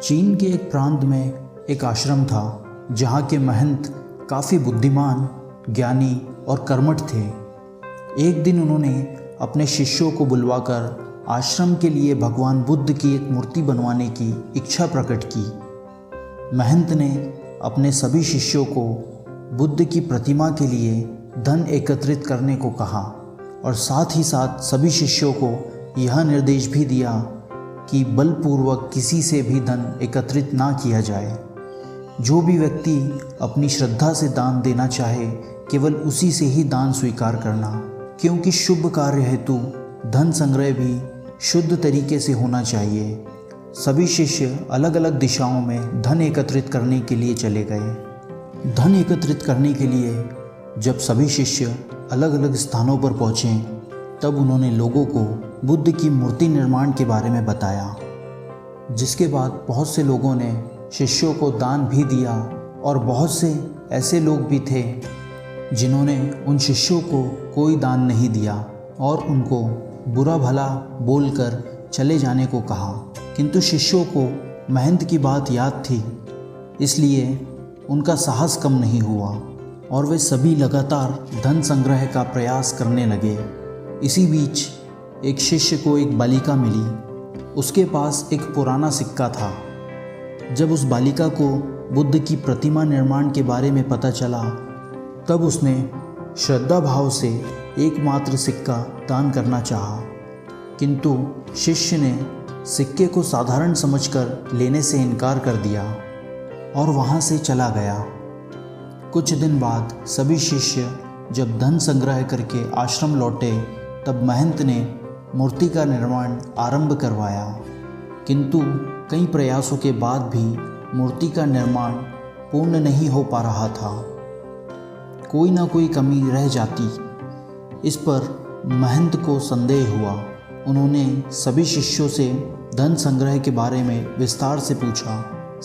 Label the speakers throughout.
Speaker 1: चीन के एक प्रांत में एक आश्रम था जहाँ के महंत काफ़ी बुद्धिमान, ज्ञानी और कर्मठ थे। एक दिन उन्होंने अपने शिष्यों को बुलवाकर आश्रम के लिए भगवान बुद्ध की एक मूर्ति बनवाने की इच्छा प्रकट की। महंत ने अपने सभी शिष्यों को बुद्ध की प्रतिमा के लिए धन एकत्रित करने को कहा और साथ ही साथ सभी शिष्यों को यह निर्देश भी दिया कि बलपूर्वक किसी से भी धन एकत्रित ना किया जाए। जो भी व्यक्ति अपनी श्रद्धा से दान देना चाहे केवल उसी से ही दान स्वीकार करना, क्योंकि शुभ कार्य हेतु धन संग्रह भी शुद्ध तरीके से होना चाहिए। सभी शिष्य अलग अलग दिशाओं में धन एकत्रित करने के लिए चले गए। धन एकत्रित करने के लिए जब सभी शिष्य अलग अलग स्थानों पर पहुँचे तब उन्होंने लोगों को बुद्ध की मूर्ति निर्माण के बारे में बताया, जिसके बाद बहुत से लोगों ने शिष्यों को दान भी दिया और बहुत से ऐसे लोग भी थे जिन्होंने उन शिष्यों को कोई दान नहीं दिया और उनको बुरा भला बोलकर चले जाने को कहा। किंतु शिष्यों को महंत की बात याद थी, इसलिए उनका साहस कम नहीं हुआ और वे सभी लगातार धन संग्रह का प्रयास करने लगे। इसी बीच एक शिष्य को एक बालिका मिली। उसके पास एक पुराना सिक्का था। जब उस बालिका को बुद्ध की प्रतिमा निर्माण के बारे में पता चला तब उसने श्रद्धा भाव से एकमात्र सिक्का दान करना चाहा, किंतु शिष्य ने सिक्के को साधारण समझकर लेने से इनकार कर दिया और वहाँ से चला गया। कुछ दिन बाद सभी शिष्य जब धन संग्रह करके आश्रम लौटे तब महंत ने मूर्ति का निर्माण आरंभ करवाया, किंतु कई प्रयासों के बाद भी मूर्ति का निर्माण पूर्ण नहीं हो पा रहा था। कोई ना कोई कमी रह जाती। इस पर महंत को संदेह हुआ। उन्होंने सभी शिष्यों से धन संग्रह के बारे में विस्तार से पूछा।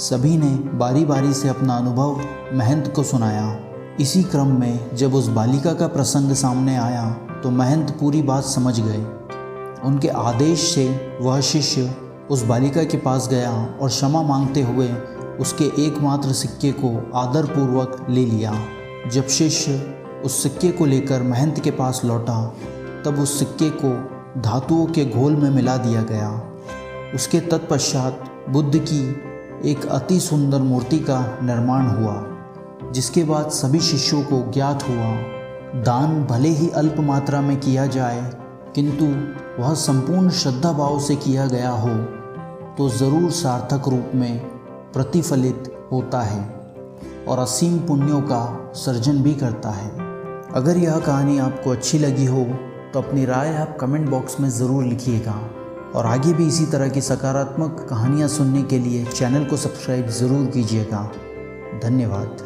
Speaker 1: सभी ने बारी बारी से अपना अनुभव महंत को सुनाया। इसी क्रम में जब उस बालिका का प्रसंग सामने आया तो महंत पूरी बात समझ गए। उनके आदेश से वह शिष्य उस बालिका के पास गया और क्षमा मांगते हुए उसके एकमात्र सिक्के को आदरपूर्वक ले लिया। जब शिष्य उस सिक्के को लेकर महंत के पास लौटा तब उस सिक्के को धातुओं के घोल में मिला दिया गया। उसके तत्पश्चात बुद्ध की एक अति सुंदर मूर्ति का निर्माण हुआ, जिसके बाद सभी शिष्यों को ज्ञात हुआ दान भले ही अल्प मात्रा में किया जाए, किंतु वह संपूर्ण श्रद्धा भाव से किया गया हो तो ज़रूर सार्थक रूप में प्रतिफलित होता है और असीम पुण्यों का सर्जन भी करता है। अगर यह कहानी आपको अच्छी लगी हो तो अपनी राय आप कमेंट बॉक्स में ज़रूर लिखिएगा और आगे भी इसी तरह की सकारात्मक कहानियाँ सुनने के लिए चैनल को सब्सक्राइब ज़रूर कीजिएगा। धन्यवाद।